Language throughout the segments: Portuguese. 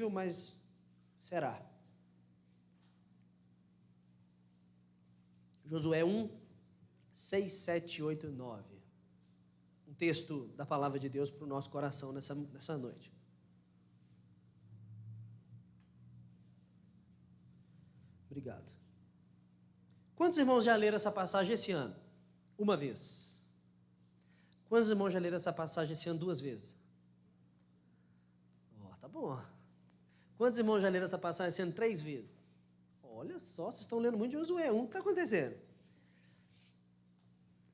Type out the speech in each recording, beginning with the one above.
impossível, mas será. Josué 1, 6, 7, 8 e 9. Um texto da palavra de Deus para o nosso coração nessa noite. Obrigado. Quantos irmãos já leram essa passagem esse ano? Uma vez. Quantos irmãos já leram essa passagem esse ano 2 vezes? Tá bom. Quantos irmãos já leram essa passagem esse ano 3 vezes? Olha só, vocês estão lendo muito de Josué 1. O que está acontecendo?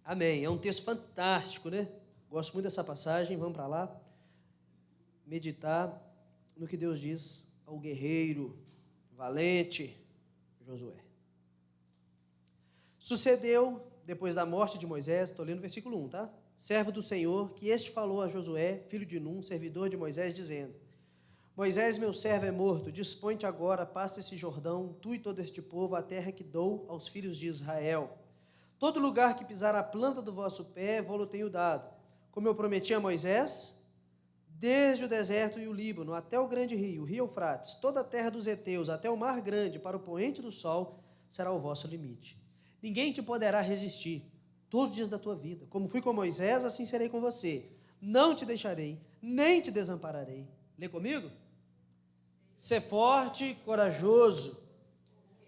Amém. É um texto fantástico, né? Gosto muito dessa passagem. Vamos para lá. Meditar no que Deus diz ao guerreiro, valente Josué. Sucedeu, depois da morte de Moisés, estou lendo o versículo 1, tá? Servo do Senhor, que este falou a Josué, filho de Num, servidor de Moisés, dizendo: Moisés, meu servo, é morto, dispõe-te agora, passa esse Jordão, tu e todo este povo, a terra que dou aos filhos de Israel. Todo lugar que pisar a planta do vosso pé, vou-lo tenho dado. Como eu prometi a Moisés, desde o deserto e o Líbano, até o grande rio, o rio Eufrates, toda a terra dos heteus, até o mar grande, para o poente do sol, será o vosso limite. Ninguém te poderá resistir todos os dias da tua vida. Como fui com Moisés, assim serei com você. Não te deixarei, nem te desampararei. Lê comigo? Sê forte e corajoso,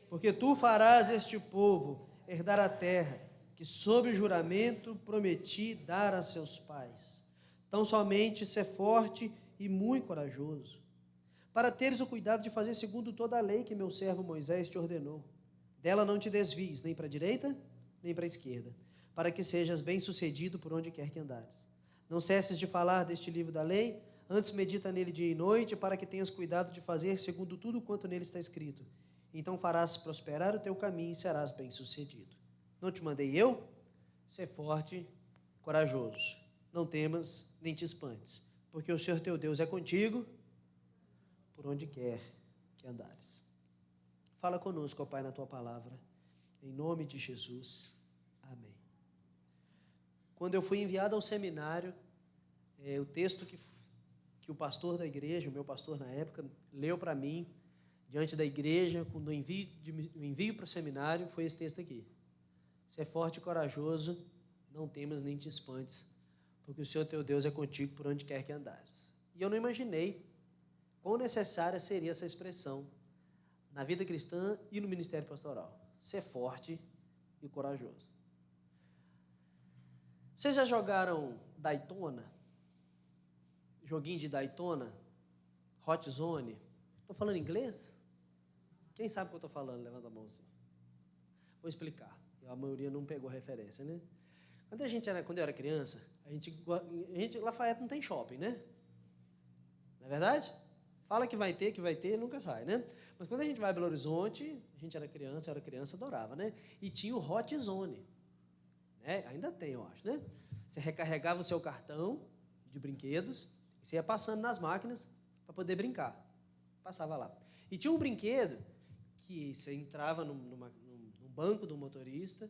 porque tu farás este povo herdar a terra, que sob juramento prometi dar a seus pais. Tão somente sê forte e muito corajoso, para teres o cuidado de fazer segundo toda a lei que meu servo Moisés te ordenou. Dela não te desvies, nem para a direita, nem para a esquerda, para que sejas bem-sucedido por onde quer que andares. Não cesses de falar deste livro da lei, antes medita nele dia e noite, para que tenhas cuidado de fazer segundo tudo quanto nele está escrito. Então farás prosperar o teu caminho e serás bem-sucedido. Não te mandei eu? Sê forte, corajoso. Não temas, nem te espantes, porque o Senhor teu Deus é contigo, por onde quer que andares. Fala conosco, ó Pai, na tua palavra, em nome de Jesus. Amém. Quando eu fui enviado ao seminário, o texto que o pastor da igreja, o meu pastor na época, leu para mim, diante da igreja, quando o envio para o seminário, foi esse texto aqui. Sê forte e corajoso, não temas nem te espantes, porque o Senhor teu Deus é contigo por onde quer que andares. E eu não imaginei quão necessária seria essa expressão na vida cristã e no ministério pastoral. Ser forte e corajoso. Vocês já jogaram Daytona? Joguinho de Daytona? Hot Zone? Estou falando inglês? Quem sabe o que eu estou falando? Levanta a mão. Vou explicar. A maioria não pegou referência, né? Quando eu era criança, Lafayette não tem shopping, né? Não é verdade? Fala que vai ter, nunca sai, né? Mas quando a gente vai a Belo Horizonte, eu era criança, adorava, né? E tinha o Hot Zone, né? Ainda tem, eu acho, né? Você recarregava o seu cartão de brinquedos e você ia passando nas máquinas para poder brincar. Passava lá. E tinha um brinquedo que você entrava num banco do motorista,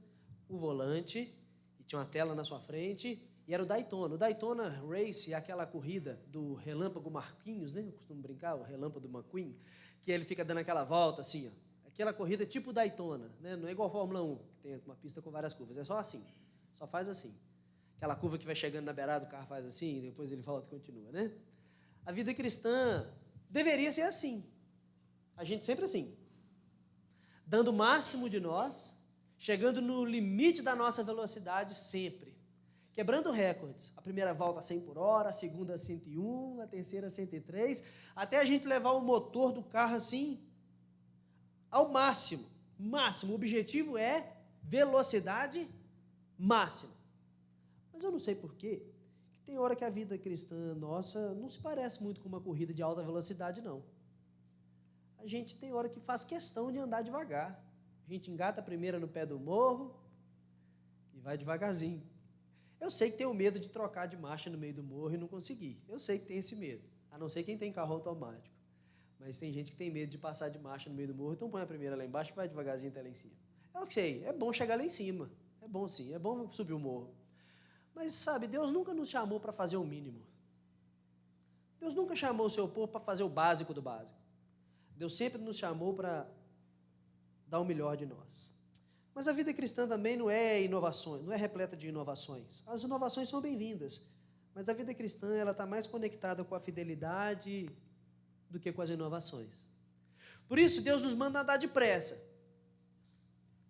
o volante, e tinha uma tela na sua frente, e era o Daytona. O Daytona Race é aquela corrida do Relâmpago Marquinhos, né? Eu costumo brincar, o Relâmpago McQueen, que ele fica dando aquela volta assim, ó. Aquela corrida tipo Daytona, né? Não é igual a Fórmula 1, que tem uma pista com várias curvas, é só assim, só faz assim. Aquela curva que vai chegando na beirada, o carro faz assim, e depois ele volta e continua, né? A vida cristã deveria ser assim. A gente sempre assim, dando o máximo de nós, chegando no limite da nossa velocidade sempre, quebrando recordes. A primeira volta a 100 por hora, a segunda a 101, a terceira a 103, até a gente levar o motor do carro assim ao máximo. O objetivo é velocidade máxima. Mas eu não sei por quê, que tem hora que a vida cristã nossa não se parece muito com uma corrida de alta velocidade, não. A gente tem hora que faz questão de andar devagar. A gente engata a primeira no pé do morro e vai devagarzinho. Eu sei que tenho medo de trocar de marcha no meio do morro e não conseguir. Eu sei que tem esse medo, a não ser quem tem carro automático. Mas tem gente que tem medo de passar de marcha no meio do morro, então põe a primeira lá embaixo e vai devagarzinho até lá em cima. Eu sei, é bom chegar lá em cima. É bom sim, é bom subir o morro. Mas sabe, Deus nunca nos chamou para fazer o mínimo. Deus nunca chamou o seu povo para fazer o básico do básico. Deus sempre nos chamou para dar o melhor de nós. Mas a vida cristã também não é inovações, não é repleta de inovações. As inovações são bem-vindas, mas a vida cristã ela está mais conectada com a fidelidade do que com as inovações. Por isso, Deus nos manda andar depressa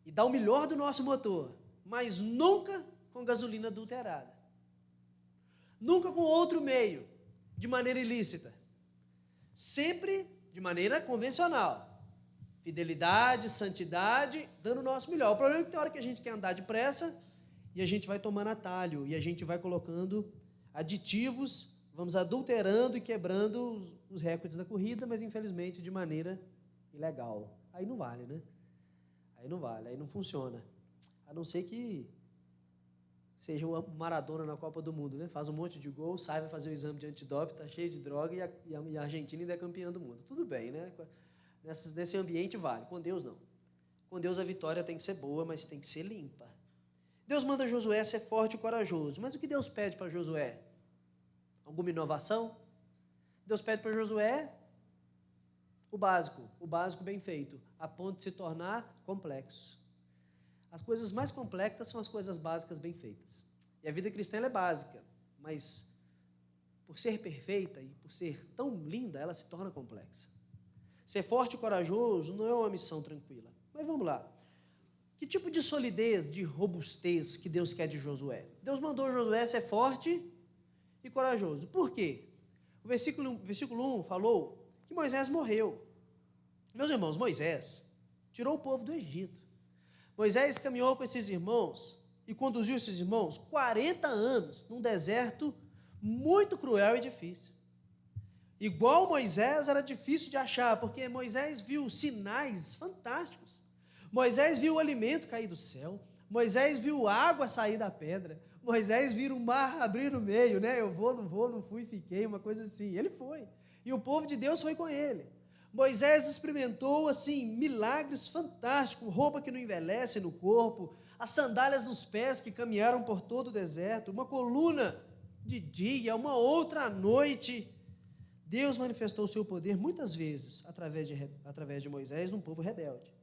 e dar o melhor do nosso motor, mas nunca com gasolina adulterada. Nunca com outro meio, de maneira ilícita. Sempre de maneira convencional. Fidelidade, santidade, dando o nosso melhor. O problema é que tem hora que a gente quer andar depressa e a gente vai tomando atalho, e a gente vai colocando aditivos, vamos adulterando e quebrando os recordes da corrida, mas infelizmente de maneira ilegal. Aí não vale, né? Aí não vale, aí não funciona. A não ser que seja o Maradona na Copa do Mundo, né? Faz um monte de gol, sai, vai fazer o exame de antidoping, está cheio de droga e a Argentina ainda é campeã do mundo. Tudo bem, né? Nesse ambiente vale, com Deus não. Com Deus a vitória tem que ser boa, mas tem que ser limpa. Deus manda Josué ser forte e corajoso, mas o que Deus pede para Josué? Alguma inovação? Deus pede para Josué o básico bem feito, a ponto de se tornar complexo. As coisas mais complexas são as coisas básicas bem feitas. E a vida cristã ela é básica, mas por ser perfeita e por ser tão linda, ela se torna complexa. Ser forte e corajoso não é uma missão tranquila. Mas vamos lá. Que tipo de solidez, de robustez que Deus quer de Josué? Deus mandou Josué ser forte e corajoso. Por quê? O versículo 1 falou que Moisés morreu. Meus irmãos, Moisés tirou o povo do Egito. Moisés caminhou com esses irmãos e conduziu esses irmãos 40 anos num deserto muito cruel e difícil. Igual Moisés era difícil de achar, porque Moisés viu sinais fantásticos. Moisés viu o alimento cair do céu. Moisés viu água sair da pedra. Moisés viu o mar abrir no meio, né? Eu vou, não vou, não fui, fiquei, uma coisa assim. Ele foi. E o povo de Deus foi com ele. Moisés experimentou, assim, milagres fantásticos, roupa que não envelhece no corpo, as sandálias nos pés que caminharam por todo o deserto, uma coluna de dia, uma outra à noite. Deus manifestou o seu poder muitas vezes através de Moisés num povo rebelde.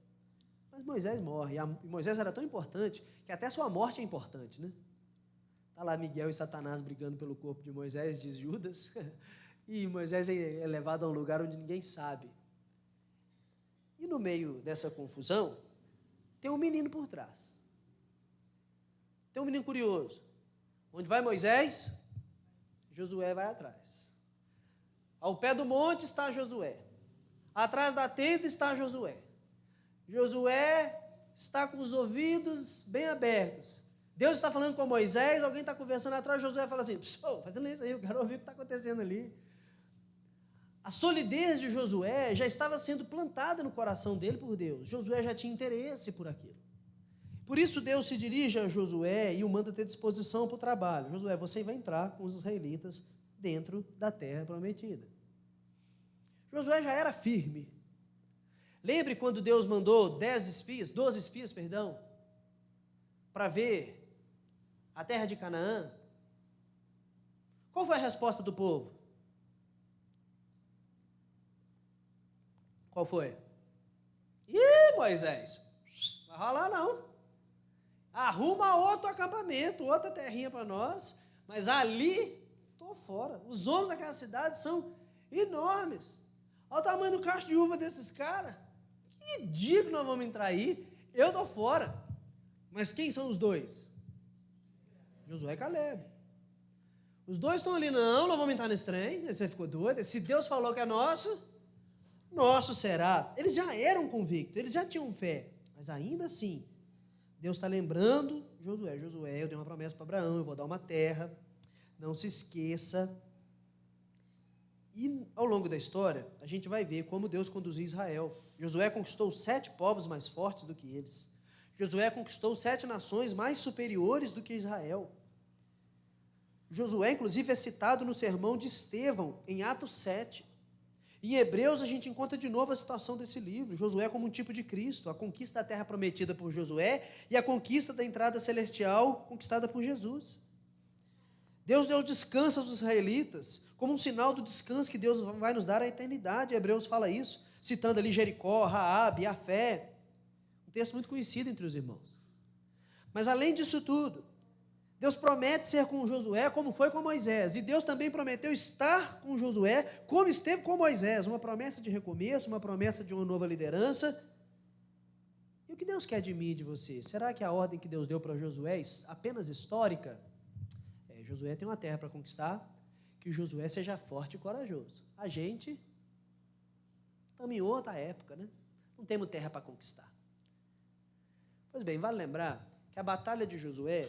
Mas Moisés morre, e Moisés era tão importante que até sua morte é importante, né? Está lá Miguel e Satanás brigando pelo corpo de Moisés, diz Judas, e Moisés é levado a um lugar onde ninguém sabe. E no meio dessa confusão, tem um menino por trás. Tem um menino curioso. Onde vai Moisés, Josué vai atrás. Ao pé do monte está Josué. Atrás da tenda está Josué. Josué está com os ouvidos bem abertos. Deus está falando com Moisés, alguém está conversando atrás, Josué fala assim, fazendo isso aí, eu quero ouvir o que está acontecendo ali. A solidez de Josué já estava sendo plantada no coração dele por Deus. Josué já tinha interesse por aquilo. Por isso Deus se dirige a Josué e o manda ter disposição para o trabalho. Josué, você vai entrar com os israelitas dentro da terra prometida. Josué já era firme. Lembre quando Deus mandou 12 espias, para ver a terra de Canaã? Qual foi a resposta do povo? Qual foi? Ih, Moisés, não vai rolar não. Arruma outro acampamento, outra terrinha para nós, mas ali, estou fora. Os homens daquela cidade são enormes. Olha o tamanho do cacho de uva desses caras. Que dia que nós vamos entrar aí? Eu estou fora. Mas quem são os dois? Josué e Calebe. Os dois estão ali, não vamos entrar nesse trem. Você ficou doido? Se Deus falou que é nosso, nosso será. Eles já eram convictos, eles já tinham fé. Mas ainda assim, Deus está lembrando Josué. Josué, eu dei uma promessa para Abraão, eu vou dar uma terra. Não se esqueça. E ao longo da história, a gente vai ver como Deus conduziu Israel. Josué conquistou 7 povos mais fortes do que eles. Josué conquistou 7 nações mais superiores do que Israel. Josué, inclusive, é citado no sermão de Estevão, em Atos 7. Em Hebreus, a gente encontra de novo a situação desse livro. Josué como um tipo de Cristo, a conquista da terra prometida por Josué e a conquista da entrada celestial conquistada por Jesus. Deus deu descanso aos israelitas, como um sinal do descanso que Deus vai nos dar à eternidade. Hebreus fala isso, citando ali Jericó, Raabe, a fé. Um texto muito conhecido entre os irmãos. Mas além disso tudo, Deus promete ser com Josué como foi com Moisés. E Deus também prometeu estar com Josué como esteve com Moisés. Uma promessa de recomeço, uma promessa de uma nova liderança. E o que Deus quer de mim e de você? Será que a ordem que Deus deu para Josué é apenas histórica? Josué tem uma terra para conquistar, que Josué seja forte e corajoso. A gente estamos em outra época, né? Não temos terra para conquistar. Pois bem, vale lembrar que a batalha de Josué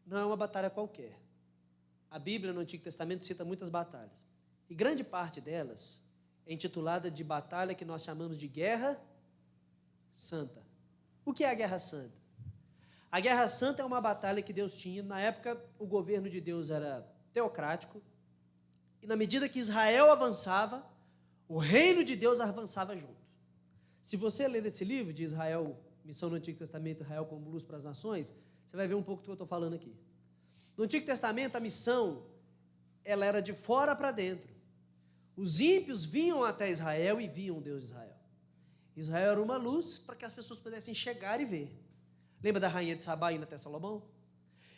não é uma batalha qualquer. A Bíblia no Antigo Testamento cita muitas batalhas. E grande parte delas é intitulada de batalha que nós chamamos de Guerra Santa. O que é a Guerra Santa? A Guerra Santa é uma batalha que Deus tinha. Na época, o governo de Deus era teocrático. E na medida que Israel avançava, o reino de Deus avançava junto. Se você ler esse livro de Israel, Missão no Antigo Testamento, Israel como Luz para as Nações, você vai ver um pouco do que eu estou falando aqui. No Antigo Testamento, a missão, ela era de fora para dentro. Os ímpios vinham até Israel e viam o Deus de Israel. Israel era uma luz para que as pessoas pudessem chegar e ver. Lembra da rainha de Sabá indo até Salomão?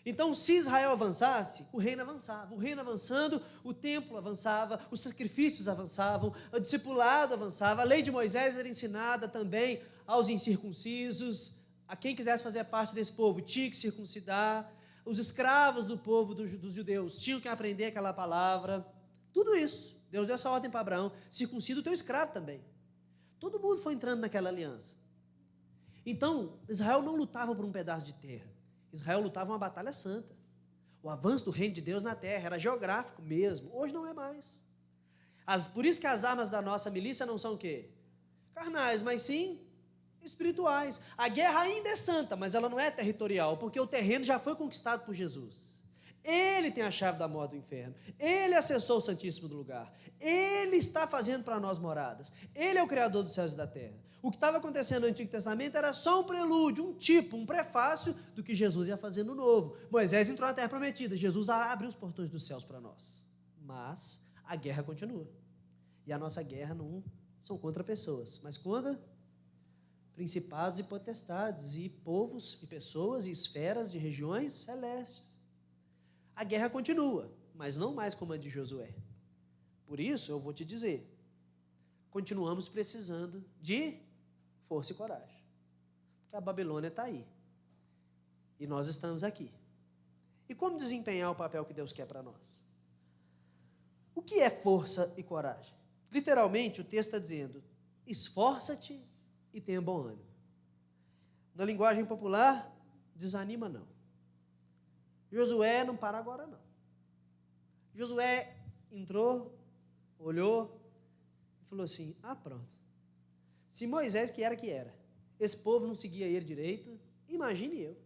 Então, se Israel avançasse, o reino avançava. O reino avançando, o templo avançava, os sacrifícios avançavam, o discipulado avançava, a lei de Moisés era ensinada também aos incircuncisos, a quem quisesse fazer parte desse povo tinha que circuncidar, os escravos do povo dos judeus tinham que aprender aquela palavra, tudo isso. Deus deu essa ordem para Abraão, circuncida o teu escravo também. Todo mundo foi entrando naquela aliança. Então, Israel não lutava por um pedaço de terra. Israel lutava uma batalha santa. O avanço do reino de Deus na terra era geográfico mesmo. Hoje não é mais. Por isso que as armas da nossa milícia não são o quê? Carnais, mas sim espirituais. A guerra ainda é santa, mas ela não é territorial, porque o terreno já foi conquistado por Jesus. Ele tem a chave da morte do inferno. Ele acessou o Santíssimo do lugar. Ele está fazendo para nós moradas. Ele é o Criador dos céus e da terra. O que estava acontecendo no Antigo Testamento era só um prelúdio, um tipo, um prefácio do que Jesus ia fazer no Novo. Moisés entrou na terra prometida. Jesus abre os portões dos céus para nós. Mas a guerra continua. E a nossa guerra não são contra pessoas, mas contra principados e potestades, e povos, e pessoas, e esferas de regiões celestes. A guerra continua, mas não mais como a de Josué. Por isso, eu vou te dizer, continuamos precisando de força e coragem. Porque a Babilônia está aí. E nós estamos aqui. E como desempenhar o papel que Deus quer para nós? O que é força e coragem? Literalmente, o texto está dizendo, esforça-te e tenha bom ânimo. Na linguagem popular, desanima não. Josué não para agora não. Josué entrou, olhou e falou assim, pronto. Se Moisés que era, esse povo não seguia ele direito, imagine eu.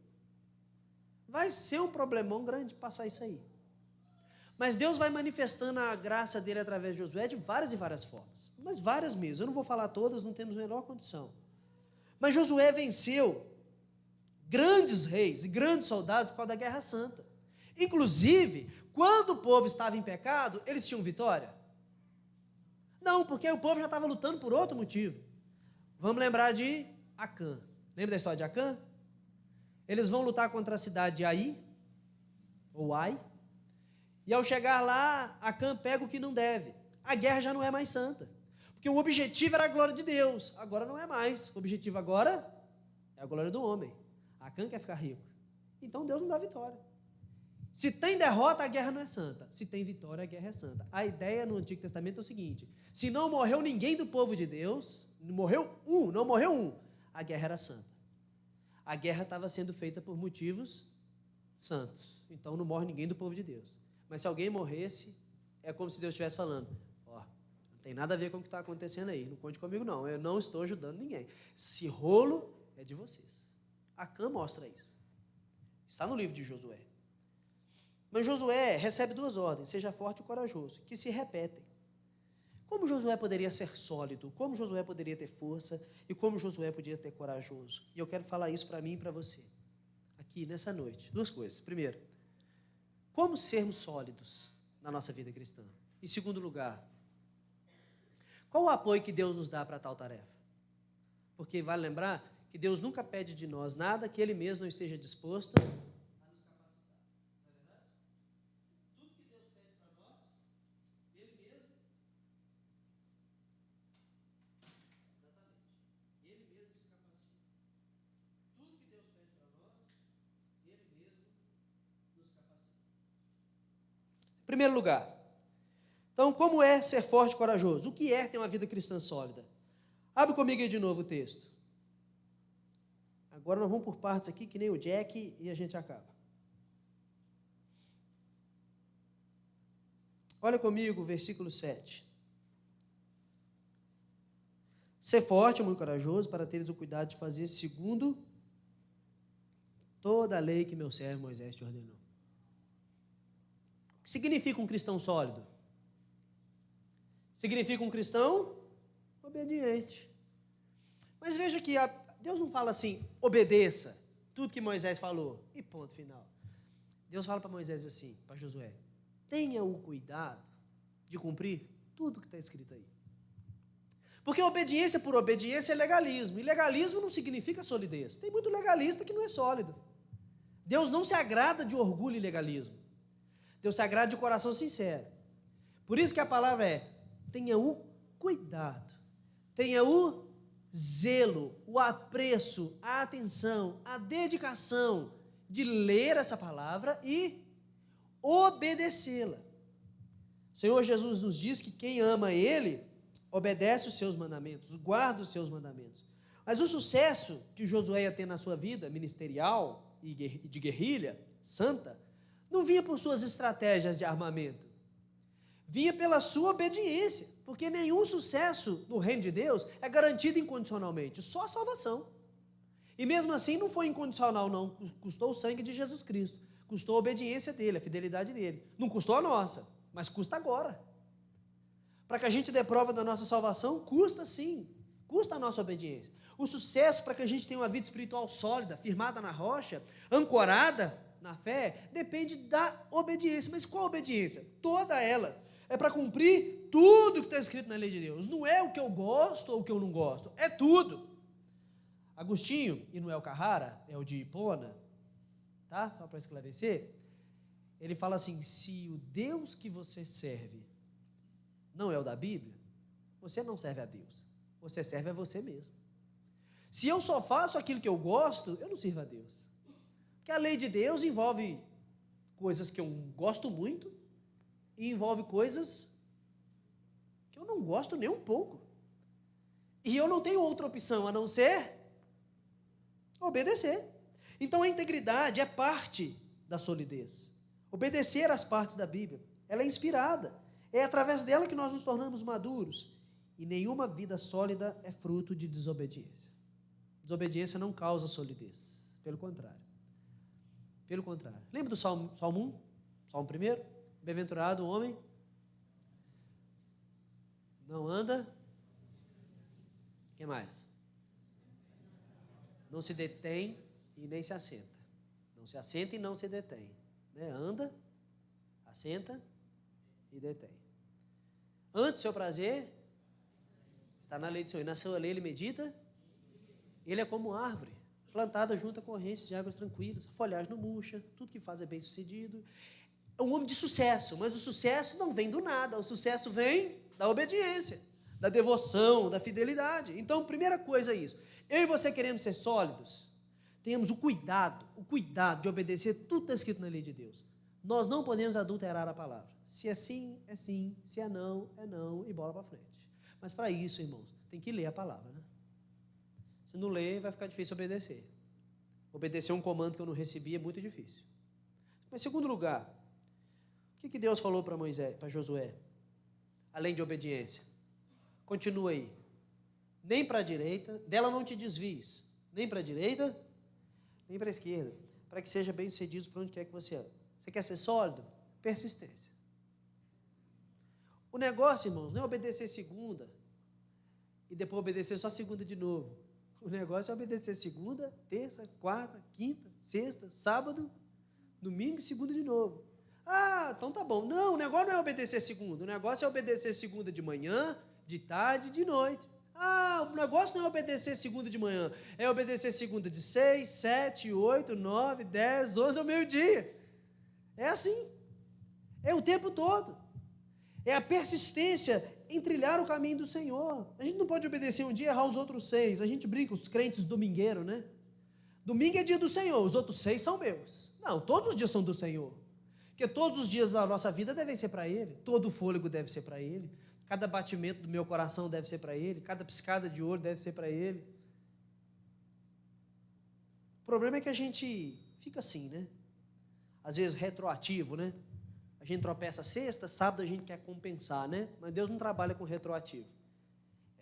Vai ser um problemão grande passar isso aí. Mas Deus vai manifestando a graça dele através de Josué de várias e várias formas. Mas várias mesmo. Eu não vou falar todas, não temos a menor condição. Mas Josué venceu grandes reis e grandes soldados por causa da Guerra Santa. Inclusive, quando o povo estava em pecado, eles tinham vitória? Não, porque o povo já estava lutando por outro motivo. Vamos lembrar de Acã. Lembra da história de Acã? Eles vão lutar contra a cidade de Ai, ou Ai, e ao chegar lá, Acã pega o que não deve. A guerra já não é mais santa. Porque o objetivo era a glória de Deus, agora não é mais. O objetivo agora é a glória do homem. Acã quer ficar rico. Então Deus não dá vitória. Se tem derrota, a guerra não é santa. Se tem vitória, a guerra é santa. A ideia no Antigo Testamento é o seguinte, se não morreu ninguém do povo de Deus, não morreu um, a guerra era santa. A guerra estava sendo feita por motivos santos. Então não morre ninguém do povo de Deus. Mas se alguém morresse, é como se Deus estivesse falando, não tem nada a ver com o que está acontecendo aí, não conte comigo não, eu não estou ajudando ninguém. Esse rolo é de vocês. Acã mostra isso. Está no livro de Josué. Mas Josué recebe duas ordens, seja forte e corajoso, que se repetem. Como Josué poderia ser sólido? Como Josué poderia ter força? E como Josué podia ter corajoso? E eu quero falar isso para mim e para você, aqui nessa noite. Duas coisas. Primeiro, como sermos sólidos na nossa vida cristã? Em segundo lugar, qual o apoio que Deus nos dá para tal tarefa? Porque vale lembrar que Deus nunca pede de nós nada que Ele mesmo não esteja disposto a nos capacitar. Não é verdade? Tudo que Deus pede para nós, Ele mesmo, exatamente, Ele mesmo nos capacita. Tudo que Deus pede para nós, Ele mesmo nos capacita. Em primeiro lugar, então, como é ser forte e corajoso? O que é ter uma vida cristã sólida? Abre comigo aí de novo o texto. Agora nós vamos por partes aqui, que nem o Jack, e a gente acaba. Olha comigo, versículo 7. Ser forte e muito corajoso, para teres o cuidado de fazer segundo toda a lei que meu servo Moisés te ordenou. O que significa um cristão sólido? Significa um cristão obediente. Mas veja que Deus não fala assim, obedeça tudo que Moisés falou, e ponto final. Deus fala para Moisés assim, para Josué, tenha o cuidado de cumprir tudo que está escrito aí. Porque obediência por obediência é legalismo, e legalismo não significa solidez. Tem muito legalista que não é sólido. Deus não se agrada de orgulho e legalismo. Deus se agrada de coração sincero. Por isso que a palavra é, tenha o cuidado, tenha o zelo, o apreço, a atenção, a dedicação de ler essa palavra e obedecê-la. O Senhor Jesus nos diz que quem ama Ele, obedece os seus mandamentos, guarda os seus mandamentos. Mas o sucesso que Josué ia ter na sua vida ministerial e de guerrilha santa, não vinha por suas estratégias de armamento, vinha pela sua obediência, porque nenhum sucesso no reino de Deus é garantido incondicionalmente, só a salvação. E mesmo assim não foi incondicional não, custou o sangue de Jesus Cristo, custou a obediência dele, a fidelidade dele, não custou a nossa, mas custa agora. Para que a gente dê prova da nossa salvação, custa sim, custa a nossa obediência. O sucesso para que a gente tenha uma vida espiritual sólida, firmada na rocha, ancorada na fé, depende da obediência. Mas qual obediência? Toda ela. É para cumprir tudo que está escrito na lei de Deus. Não é o que eu gosto ou o que eu não gosto, é tudo. Agostinho, e não é o Carrara, é o de Hipona, tá? Só para esclarecer, ele fala assim, se o Deus que você serve não é o da Bíblia, você não serve a Deus, você serve a você mesmo. Se eu só faço aquilo que eu gosto, eu não sirvo a Deus. Porque a lei de Deus envolve coisas que eu gosto muito e envolve coisas que eu não gosto nem um pouco. E eu não tenho outra opção a não ser obedecer. Então a integridade é parte da solidez. Obedecer às partes da Bíblia, ela é inspirada. É através dela que nós nos tornamos maduros. E nenhuma vida sólida é fruto de desobediência. Desobediência não causa solidez. Pelo contrário. Pelo contrário. Lembra do Salmo 1? Salmo 1? Bem-aventurado o homem não anda. O que mais? Não se detém e nem se assenta. Não se assenta e não se detém. Né? Anda, assenta e detém. Antes do seu prazer, está na lei do Senhor. E na sua lei ele medita. Ele é como árvore, plantada junto a correntes de águas tranquilas. A folhagem não murcha, tudo que faz é bem sucedido. É um homem de sucesso, mas o sucesso não vem do nada. O sucesso vem da obediência, da devoção, da fidelidade. Então, primeira coisa é isso. Eu e você queremos ser sólidos, tenhamos o cuidado de obedecer tudo que está escrito na lei de Deus. Nós não podemos adulterar a palavra. Se é sim, se é não e bola para frente. Mas para isso, irmãos, tem que ler a palavra, né? Se não ler, vai ficar difícil obedecer. Obedecer um comando que eu não recebi é muito difícil. Mas, em segundo lugar, o que Deus falou para Moisés, para Josué? Além de obediência. Continua aí. Nem para a direita, dela não te desvies. Nem para a direita, nem para a esquerda. Para que seja bem sucedido por onde quer que você ande. Você quer ser sólido? Persistência. O negócio, irmãos, não é obedecer segunda e depois obedecer só segunda de novo. O negócio é obedecer segunda, terça, quarta, quinta, sexta, sábado, domingo e segunda de novo. Ah, então tá bom. Não, o negócio não é obedecer segunda. O negócio é obedecer segunda de manhã, de tarde e de noite. Ah, o negócio não é obedecer segunda de manhã. É obedecer segunda de 6, 7, 8, 9, 10, 11 ao meio-dia. É assim. É o tempo todo. É a persistência em trilhar o caminho do Senhor. A gente não pode obedecer um dia e errar os outros 6. A gente brinca, os crentes domingueiros, né? Domingo é dia do Senhor, os outros 6 são meus. Não, todos os dias são do Senhor. Porque todos os dias da nossa vida devem ser para Ele. Todo o fôlego deve ser para Ele. Cada batimento do meu coração deve ser para Ele. Cada piscada de olho deve ser para Ele. O problema é que a gente fica assim, né? Às vezes retroativo, né? A gente tropeça sexta, sábado a gente quer compensar, né? Mas Deus não trabalha com retroativo.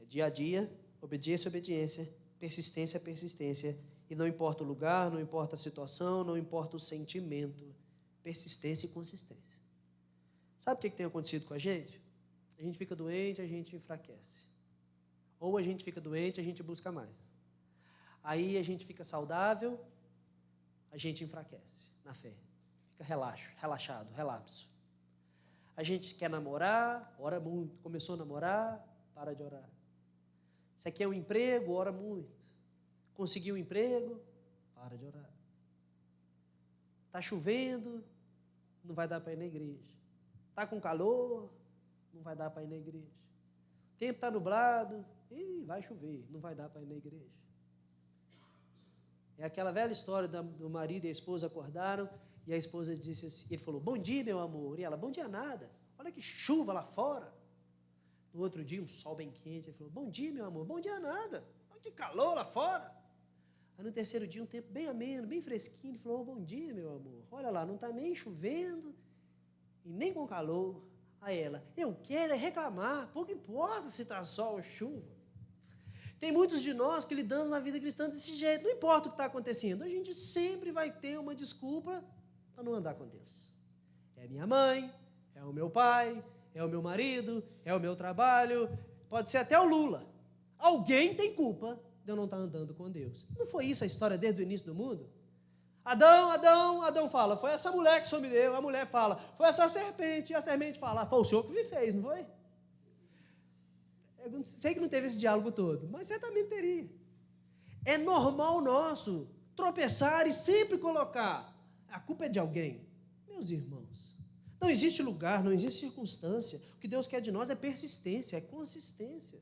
É dia a dia, obediência, obediência, persistência, persistência. E não importa o lugar, não importa a situação, não importa o sentimento. Persistência e consistência. Sabe o que tem acontecido com a gente? A gente fica doente, a gente enfraquece. Ou a gente fica doente, a gente busca mais. Aí a gente fica saudável, a gente enfraquece na fé. Fica relaxado, relapso. A gente quer namorar, ora muito. Começou a namorar, para de orar. Você quer um emprego, ora muito. Conseguiu um emprego, para de orar. Está chovendo, não vai dar para ir na igreja. Está com calor, não vai dar para ir na igreja. O tempo está nublado, vai chover, não vai dar para ir na igreja. É aquela velha história do marido e a esposa acordaram e a esposa disse assim, ele falou, bom dia, meu amor. E ela, bom dia nada, olha que chuva lá fora. No outro dia, um sol bem quente, ele falou, bom dia, meu amor, bom dia nada, olha que calor lá fora. Aí no terceiro dia, um tempo bem ameno, bem fresquinho, ele falou, bom dia, meu amor, olha lá, não está nem chovendo e nem com calor. Aí ela, eu quero é reclamar, pouco importa se está sol ou chuva. Tem muitos de nós que lidamos na vida cristã desse jeito, não importa o que está acontecendo, a gente sempre vai ter uma desculpa para não andar com Deus. É minha mãe, é o meu pai, é o meu marido, é o meu trabalho, pode ser até o Lula. Alguém tem culpa de eu não estar andando com Deus. Não foi isso a história desde o início do mundo? Adão fala, foi essa mulher que o Senhor me deu, a mulher fala, foi essa serpente, e a serpente fala, foi o Senhor que me fez, não foi? Eu sei que não teve esse diálogo todo, mas certamente teria. É normal nosso tropeçar e sempre colocar, a culpa é de alguém. Meus irmãos, não existe lugar, não existe circunstância, o que Deus quer de nós é persistência, é consistência.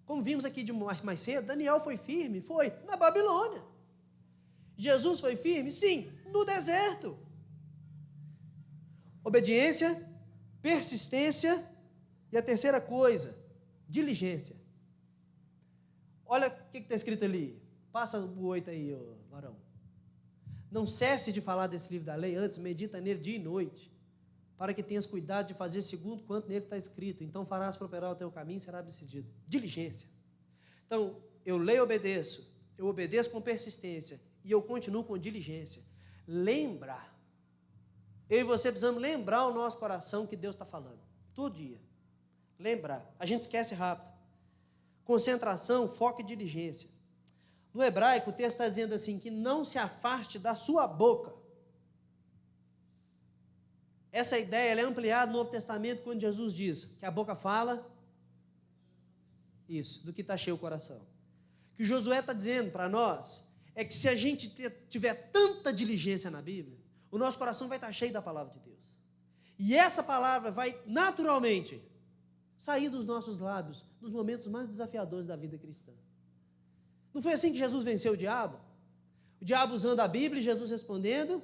Como vimos aqui de mais cedo, Daniel foi firme, foi na Babilônia. Jesus foi firme? Sim, no deserto. Obediência, persistência e a terceira coisa, diligência. Olha o que está escrito ali. Passa o 8 aí, varão. Não cesse de falar desse livro da lei, antes medita nele dia e noite, para que tenhas cuidado de fazer segundo quanto nele está escrito. Então farás prosperar o teu caminho e será bem-sucedido. Diligência. Então, eu leio e obedeço. Eu obedeço com persistência. E eu continuo com diligência. Lembrar. Eu e você precisamos lembrar o nosso coração que Deus está falando. Todo dia. Lembrar. A gente esquece rápido. Concentração, foco e diligência. No hebraico, o texto está dizendo assim, que não se afaste da sua boca. Essa ideia ela é ampliada no Novo Testamento quando Jesus diz que a boca fala isso, do que está cheio o coração. O que Josué está dizendo para nós é que se a gente tiver tanta diligência na Bíblia, o nosso coração vai estar cheio da palavra de Deus. E essa palavra vai naturalmente sair dos nossos lábios nos momentos mais desafiadores da vida cristã. Não foi assim que Jesus venceu o diabo? O diabo usando a Bíblia e Jesus respondendo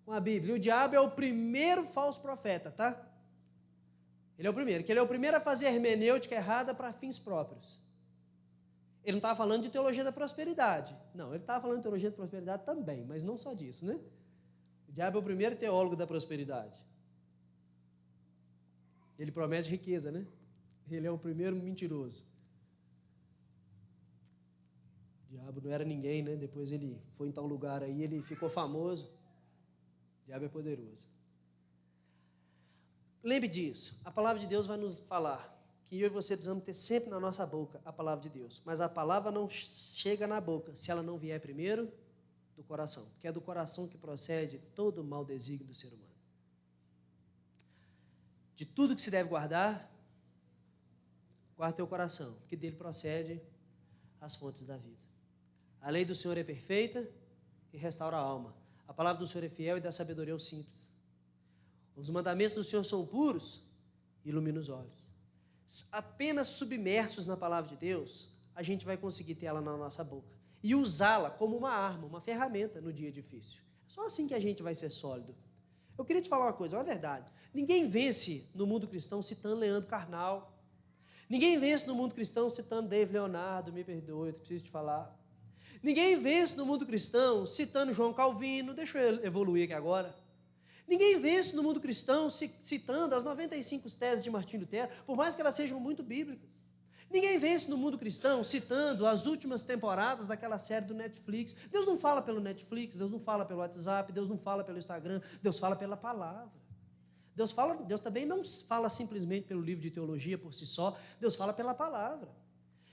com a Bíblia. E o diabo é o primeiro falso profeta, tá? Ele é o primeiro, que ele é o primeiro a fazer hermenêutica errada para fins próprios. Ele não estava falando de teologia da prosperidade. Não, ele estava falando de teologia da prosperidade também, mas não só disso, né? O diabo é o primeiro teólogo da prosperidade. Ele promete riqueza, né? Ele é o primeiro mentiroso. O diabo não era ninguém, né? Depois ele foi em tal lugar aí, ele ficou famoso. O diabo é poderoso. Lembre disso, a palavra de Deus vai nos falar que eu e você precisamos ter sempre na nossa boca a palavra de Deus. Mas a palavra não chega na boca se ela não vier primeiro do coração, porque é do coração que procede todo o mau desígnio do ser humano. De tudo que se deve guardar, guarda teu coração, porque dele procede as fontes da vida. A lei do Senhor é perfeita e restaura a alma. A palavra do Senhor é fiel e dá sabedoria aos simples. Os mandamentos do Senhor são puros e iluminam os olhos. Apenas submersos na palavra de Deus, a gente vai conseguir ter ela na nossa boca e usá-la como uma arma, uma ferramenta no dia difícil. É só assim que a gente vai ser sólido. Eu queria te falar uma coisa, é verdade. Ninguém vence no mundo cristão citando Leandro Carnal. Ninguém vence no mundo cristão citando David Leonardo, me perdoe, eu preciso te falar. Ninguém vence no mundo cristão citando João Calvino, deixa eu evoluir aqui agora. Ninguém vence no mundo cristão citando as 95 teses de Martinho Lutero, por mais que elas sejam muito bíblicas. Ninguém vence no mundo cristão citando as últimas temporadas daquela série do Netflix. Deus não fala pelo Netflix, Deus não fala pelo WhatsApp, Deus não fala pelo Instagram, Deus fala pela palavra. Deus também não fala simplesmente pelo livro de teologia por si só, Deus fala pela palavra.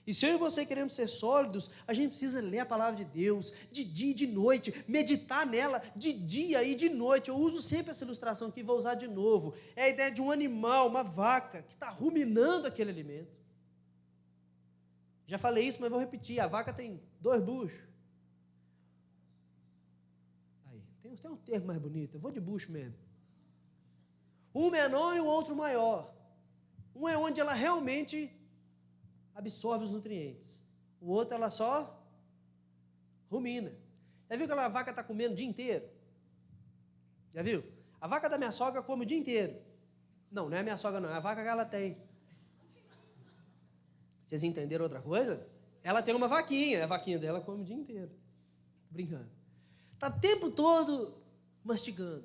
E se eu e você queremos ser sólidos, a gente precisa ler a palavra de Deus, de dia e de noite, meditar nela de dia e de noite. Eu uso sempre essa ilustração aqui, vou usar de novo. É a ideia de um animal, uma vaca, que está ruminando aquele alimento. Já falei isso, mas vou repetir, a vaca tem 2 buchos. Aí, tem um termo mais bonito, eu vou de bucho mesmo. Um menor e o outro maior. Um é onde ela realmente absorve os nutrientes. O outro ela só rumina. Já viu que aquela vaca está comendo o dia inteiro? Já viu? A vaca da minha sogra come o dia inteiro. Não é a minha sogra não, é a vaca que ela tem. Vocês entenderam outra coisa? Ela tem uma vaquinha, a vaquinha dela come o dia inteiro. Brincando. Está o tempo todo mastigando.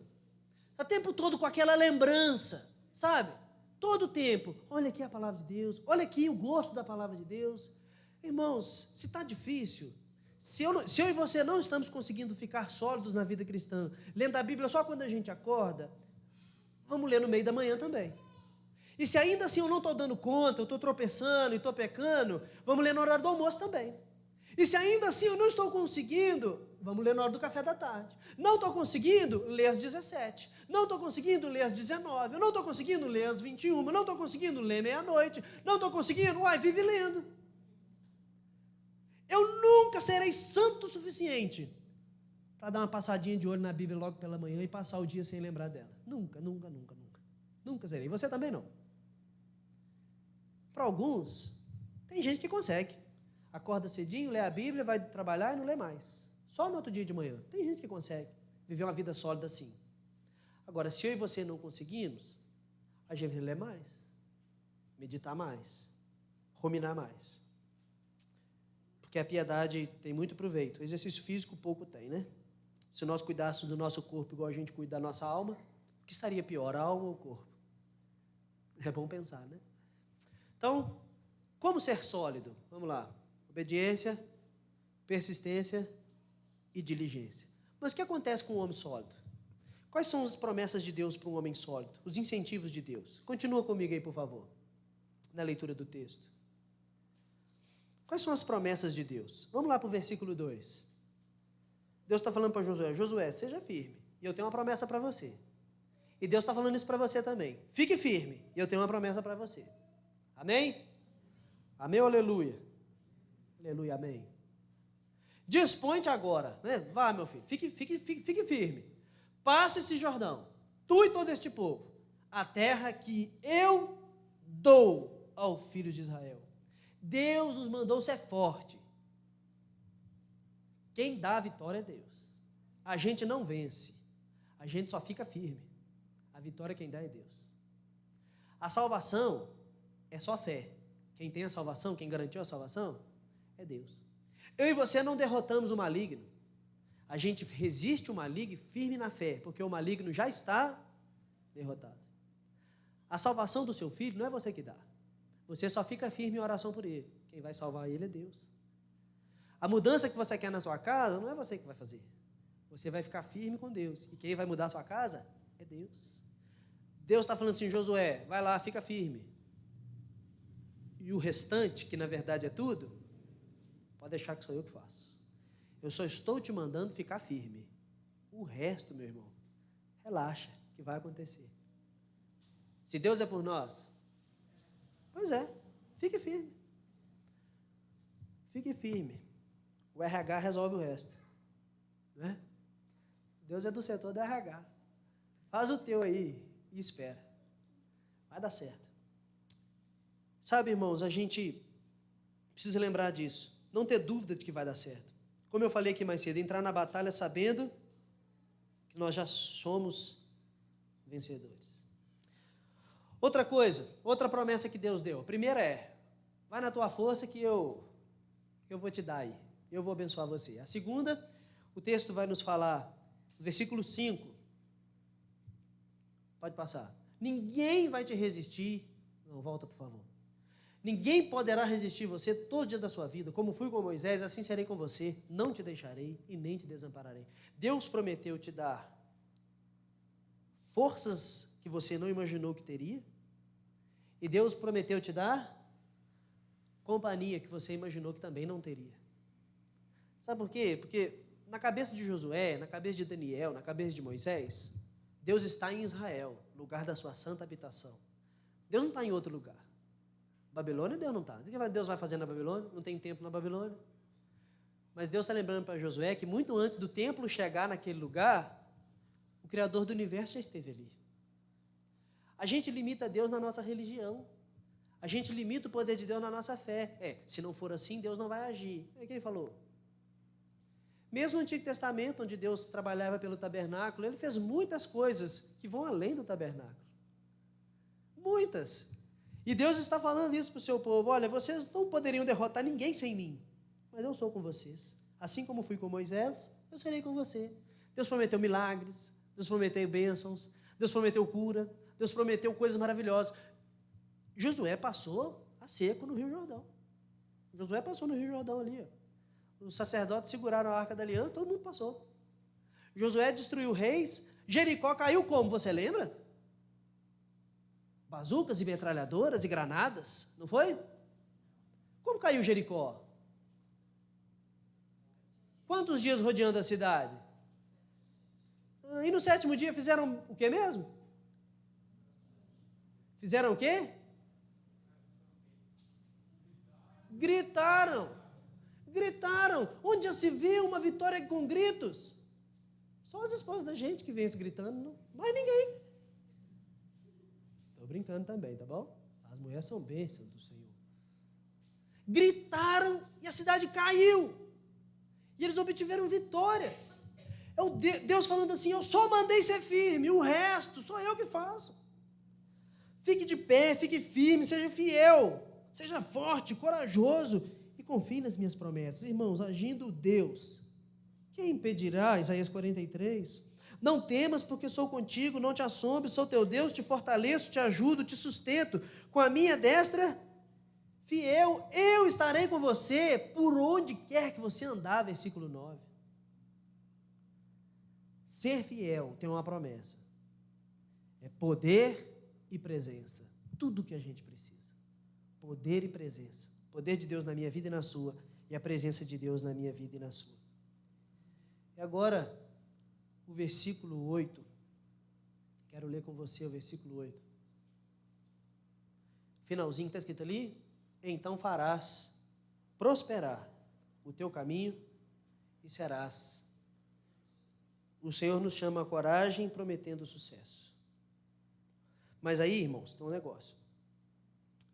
Está o tempo todo com aquela lembrança, sabe? Todo o tempo. Olha aqui a palavra de Deus, olha aqui o gosto da palavra de Deus. Irmãos, se está difícil, se eu e você não estamos conseguindo ficar sólidos na vida cristã, lendo a Bíblia só quando a gente acorda, vamos ler no meio da manhã também. E se ainda assim eu não estou dando conta, eu estou tropeçando e estou pecando, vamos ler na hora do almoço também. E se ainda assim eu não estou conseguindo, vamos ler na hora do café da tarde. Não estou conseguindo, lê às 17. Não estou conseguindo, lê às 19. Eu não estou conseguindo, lê às 21. Não estou conseguindo, lê meia-noite. Não estou conseguindo, vive lendo. Eu nunca serei santo o suficiente para dar uma passadinha de olho na Bíblia logo pela manhã e passar o dia sem lembrar dela. Nunca, nunca, nunca, nunca. Nunca serei. Você também não. Para alguns, tem gente que consegue. Acorda cedinho, lê a Bíblia, vai trabalhar e não lê mais. Só no outro dia de manhã. Tem gente que consegue viver uma vida sólida assim. Agora, se eu e você não conseguimos, a gente vai ler mais, meditar mais, ruminar mais. Porque a piedade tem muito proveito. O exercício físico pouco tem, né? Se nós cuidássemos do nosso corpo igual a gente cuida da nossa alma, o que estaria pior, a alma ou o corpo? É bom pensar, né? Então, como ser sólido? Vamos lá. Obediência, persistência e diligência. Mas o que acontece com um homem sólido? Quais são as promessas de Deus para um homem sólido? Os incentivos de Deus. Continua comigo aí, por favor, na leitura do texto. Quais são as promessas de Deus? Vamos lá para o versículo 2. Deus está falando para Josué, Josué, seja firme, e eu tenho uma promessa para você. E Deus está falando isso para você também. Fique firme, e eu tenho uma promessa para você. Amém? Amém ou aleluia? Aleluia, amém. Dispõe-te agora, né? Vá, meu filho, fique firme. Passe esse Jordão, tu e todo este povo, a terra que eu dou ao filho de Israel. Deus nos mandou ser forte. Quem dá a vitória é Deus. A gente não vence, a gente só fica firme. A vitória quem dá é Deus. A salvação é só fé. Quem tem a salvação, quem garantiu a salvação, é Deus. Eu e você não derrotamos o maligno. A gente resiste o maligno firme na fé, porque o maligno já está derrotado. A salvação do seu filho não é você que dá. Você só fica firme em oração por ele. Quem vai salvar ele é Deus. A mudança que você quer na sua casa não é você que vai fazer. Você vai ficar firme com Deus. E quem vai mudar a sua casa é Deus. Deus está falando assim, Josué, vai lá, fica firme. E o restante, que na verdade é tudo, pode deixar que sou eu que faço. Eu só estou te mandando ficar firme. O resto, meu irmão, relaxa, que vai acontecer. Se Deus é por nós, pois é, fique firme. Fique firme. O RH resolve o resto. Né? Deus é do setor do RH. Faz o teu aí e espera. Vai dar certo. Sabe, irmãos, a gente precisa lembrar disso. Não ter dúvida de que vai dar certo. Como eu falei aqui mais cedo, entrar na batalha sabendo que nós já somos vencedores. Outra coisa, outra promessa que Deus deu. A primeira é, vai na tua força que eu vou te dar aí. Eu vou abençoar você. A segunda, o texto vai nos falar, versículo 5. Pode passar. Ninguém vai te resistir. Não, volta por favor. Ninguém poderá resistir você todo dia da sua vida. Como fui com Moisés, assim serei com você. Não te deixarei e nem te desampararei. Deus prometeu te dar forças que você não imaginou que teria. E Deus prometeu te dar companhia que você imaginou que também não teria. Sabe por quê? Porque na cabeça de Josué, na cabeça de Daniel, na cabeça de Moisés, Deus está em Israel, lugar da sua santa habitação. Deus não está em outro lugar. Babilônia, Deus não está. O que Deus vai fazer na Babilônia? Não tem templo na Babilônia. Mas Deus está lembrando para Josué que muito antes do templo chegar naquele lugar, o Criador do universo já esteve ali. A gente limita Deus na nossa religião. A gente limita o poder de Deus na nossa fé. Se não for assim, Deus não vai agir. É quem falou? Mesmo no Antigo Testamento, onde Deus trabalhava pelo tabernáculo, Ele fez muitas coisas que vão além do tabernáculo. Muitas. E Deus está falando isso para o seu povo. Olha, vocês não poderiam derrotar ninguém sem mim, mas eu sou com vocês. Assim como fui com Moisés, eu serei com você. Deus prometeu milagres, Deus prometeu bênçãos, Deus prometeu cura, Deus prometeu coisas maravilhosas. Josué passou a seco no Rio Jordão. Josué passou no Rio Jordão ali. Os sacerdotes seguraram a Arca da Aliança, todo mundo passou. Josué destruiu reis. Jericó caiu como, você lembra? Bazucas e metralhadoras e granadas, não foi? Como caiu Jericó? Quantos dias rodeando a cidade? E no 7º dia fizeram o que mesmo? Fizeram o quê? Gritaram. Onde já se viu uma vitória com gritos? Só as esposas da gente que vem se gritando, não. Mais ninguém. Estou brincando também, tá bom? As mulheres são bênçãos do Senhor. Gritaram e a cidade caiu. E eles obtiveram vitórias. É Deus falando assim, eu só mandei ser firme, o resto sou eu que faço. Fique de pé, fique firme, seja fiel, seja forte, corajoso e confie nas minhas promessas. Irmãos, agindo Deus, quem impedirá? Isaías 43. Não temas, porque sou contigo, não te assombres, sou teu Deus, te fortaleço, te ajudo, te sustento, com a minha destra fiel, eu estarei com você, por onde quer que você andar, versículo 9. Ser fiel tem uma promessa, é poder e presença, tudo o que a gente precisa, poder e presença, poder de Deus na minha vida e na sua, e a presença de Deus na minha vida e na sua. E agora, o versículo 8, quero ler com você o versículo 8, finalzinho que está escrito ali, então farás prosperar o teu caminho e serás. O Senhor nos chama a coragem, prometendo sucesso. Mas aí, irmãos, tem um negócio.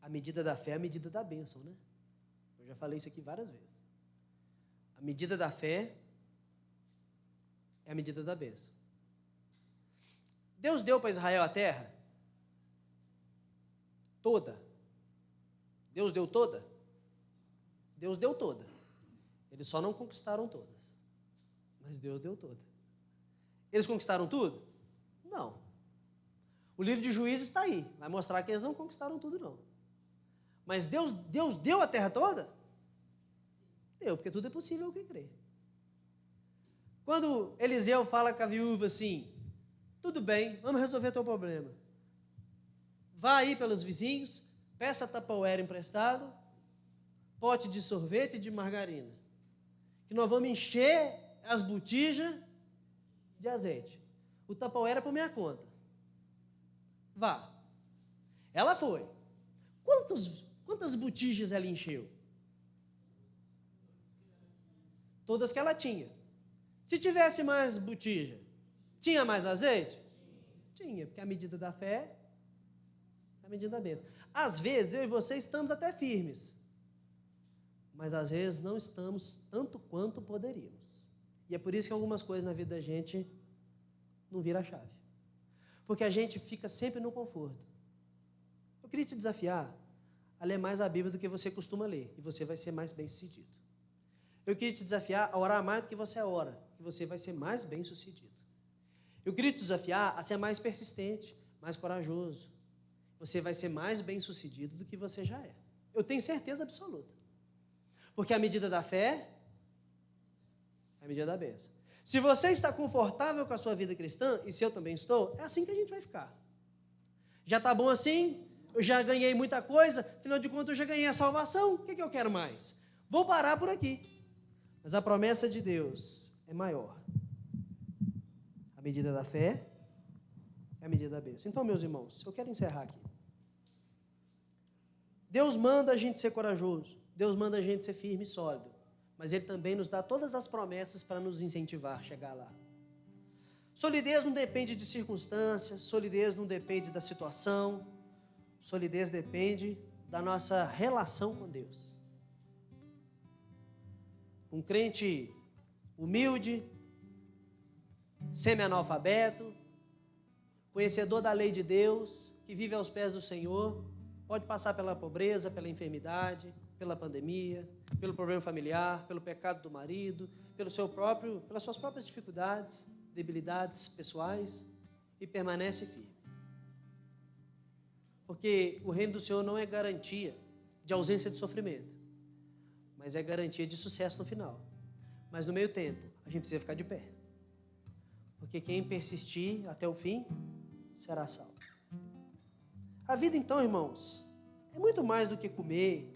A medida da fé é a medida da bênção, né? Eu já falei isso aqui várias vezes. A medida da fé é a medida da bênção. Deus deu para Israel a terra toda. Deus deu toda? Deus deu toda. Eles só não conquistaram todas. Mas Deus deu toda. Eles conquistaram tudo? Não. O livro de Juízes está aí. Vai mostrar que eles não conquistaram tudo, não. Mas Deus deu a terra toda? Deu, porque tudo é possível ao que crê. Quando Eliseu fala com a viúva assim, tudo bem, vamos resolver teu problema. Vá aí pelos vizinhos, peça tupperware emprestado, pote de sorvete e de margarina. que nós vamos encher as botijas de azeite. O Tupperware era por minha conta. Vá. Ela foi. Quantas botijas ela encheu? Todas que ela tinha. Se tivesse mais botija, tinha mais azeite? Tinha, porque a medida da fé é a medida da bênção. Às vezes, eu e você estamos até firmes, mas às vezes não estamos tanto quanto poderíamos. E é por isso que algumas coisas na vida da gente não viram a chave. Porque a gente fica sempre no conforto. Eu queria te desafiar a ler mais a Bíblia do que você costuma ler, e você vai ser mais bem-sucedido. Eu queria te desafiar a orar mais do que você ora, e você vai ser mais bem-sucedido. Eu queria te desafiar a ser mais persistente, mais corajoso. Você vai ser mais bem-sucedido do que você já é. Eu tenho certeza absoluta. Porque a medida da fé é a medida da bênção. Se você está confortável com a sua vida cristã, e se eu também estou, é assim que a gente vai ficar. Já está bom assim? Eu já ganhei muita coisa, afinal de contas eu já ganhei a salvação, o que eu quero mais? Vou parar por aqui. Mas a promessa de Deus é maior. A medida da fé é a medida da bênção. Então, meus irmãos, eu quero encerrar aqui. Deus manda a gente ser corajoso, Deus manda a gente ser firme e sólido, mas Ele também nos dá todas as promessas para nos incentivar a chegar lá. Solidez não depende de circunstâncias, solidez não depende da situação, solidez depende da nossa relação com Deus. Um crente humilde, semi-analfabeto, conhecedor da lei de Deus, que vive aos pés do Senhor, pode passar pela pobreza, pela enfermidade, pela pandemia, pelo problema familiar, pelo pecado do marido, pelas suas próprias dificuldades, debilidades pessoais, e permanece firme. Porque o reino do Senhor não é garantia de ausência de sofrimento, mas é garantia de sucesso no final. Mas no meio tempo, a gente precisa ficar de pé. Porque quem persistir até o fim, será salvo. A vida então, irmãos, é muito mais do que comer,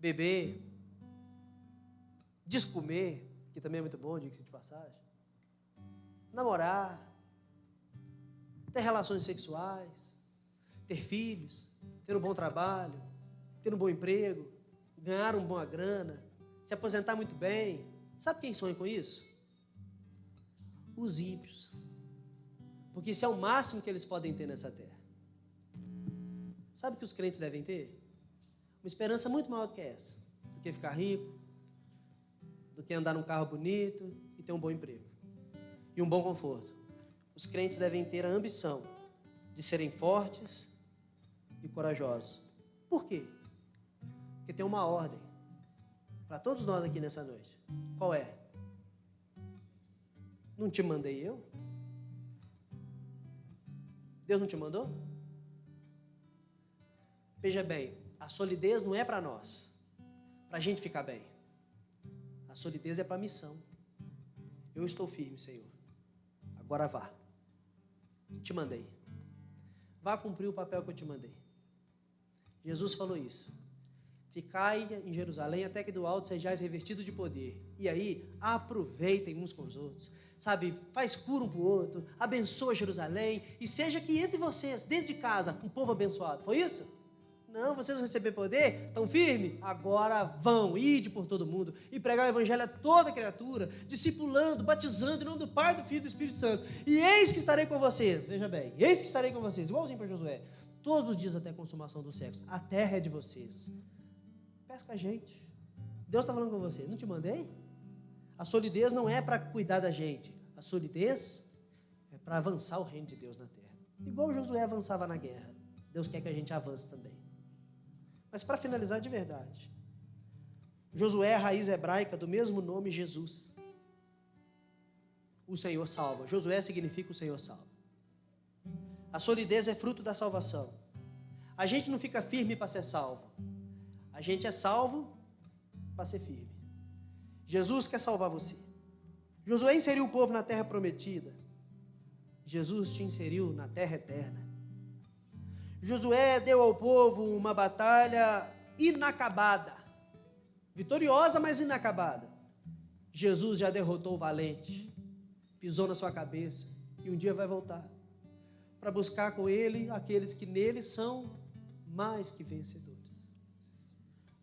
beber, descomer, que também é muito bom, diga-se de passagem, namorar, ter relações sexuais, ter filhos, ter um bom trabalho, ter um bom emprego, ganhar uma boa grana, se aposentar muito bem. Sabe quem sonha com isso? Os ímpios. Porque isso é o máximo que eles podem ter nessa terra. Sabe o que os crentes devem ter? Uma esperança muito maior do que essa. Do que ficar rico, do que andar num carro bonito e ter um bom emprego. E um bom conforto. Os crentes devem ter a ambição de serem fortes e corajosos. Por quê? Porque tem uma ordem para todos nós aqui nessa noite. Qual é? Não te mandei eu? Deus não te mandou? Veja bem, a solidez não é para nós, para a gente ficar bem. A solidez é para a missão. Eu estou firme, Senhor. Agora vá. Te mandei. Vá cumprir o papel que eu te mandei. Jesus falou isso. Ficai em Jerusalém até que do alto sejais revestidos de poder. E aí, aproveitem uns com os outros. Sabe, faz cura um para o outro, abençoa Jerusalém, e seja que entre vocês, dentro de casa, um povo abençoado. Foi isso? Não, vocês vão receber poder? Estão firmes? Agora vão, ide por todo mundo e pregar o evangelho a toda criatura, discipulando, batizando em nome do Pai, do Filho e do Espírito Santo. E eis que estarei com vocês, veja bem, eis que estarei com vocês, igualzinho para Josué, todos os dias até a consumação do século. A terra é de vocês. Pesca a gente. Deus está falando com você, não te mandei? A solidez não é para cuidar da gente, a solidez é para avançar o reino de Deus na terra. Igual Josué avançava na guerra, Deus quer que a gente avance também. Mas para finalizar de verdade, Josué é a raiz hebraica do mesmo nome Jesus. O Senhor salva. Josué significa o Senhor salva. A solidez é fruto da salvação. A gente não fica firme para ser salvo. A gente é salvo para ser firme. Jesus quer salvar você. Josué inseriu o povo na terra prometida. Jesus te inseriu na terra eterna. Josué deu ao povo uma batalha inacabada. Vitoriosa, mas inacabada. Jesus já derrotou o valente, pisou na sua cabeça e um dia vai voltar para buscar com ele aqueles que nele são mais que vencedores.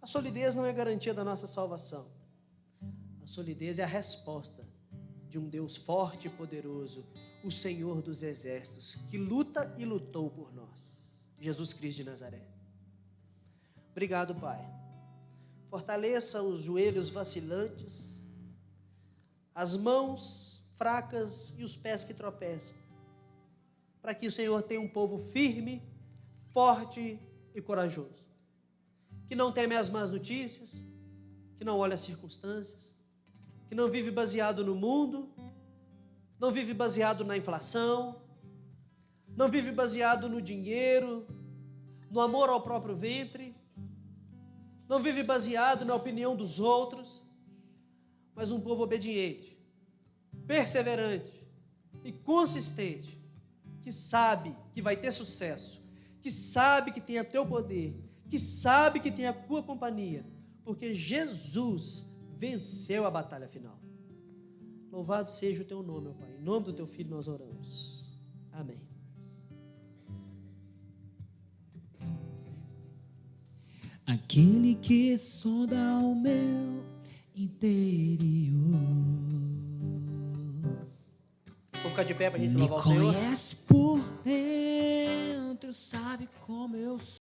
A solidez não é garantia da nossa salvação. A solidez é a resposta de um Deus forte e poderoso, o Senhor dos exércitos, que luta e lutou por nós, Jesus Cristo de Nazaré. Obrigado, Pai. Fortaleça os joelhos vacilantes, as mãos fracas e os pés que tropeçam, para que o Senhor tenha um povo firme, forte e corajoso, que não teme as más notícias, que não olha as circunstâncias, que não vive baseado no mundo, não vive baseado na inflação, não vive baseado no dinheiro, no amor ao próprio ventre, não vive baseado na opinião dos outros, mas um povo obediente, perseverante e consistente, que sabe que vai ter sucesso, que sabe que tem o teu poder, que sabe que tem a tua companhia, porque Jesus venceu a batalha final. Louvado seja o teu nome, meu Pai. Em nome do teu Filho nós oramos. Amém. Aquele que sonda o meu interior, Vamos ficar de pé para a gente me louvar o Senhor? conhece por dentro, sabe como eu sou.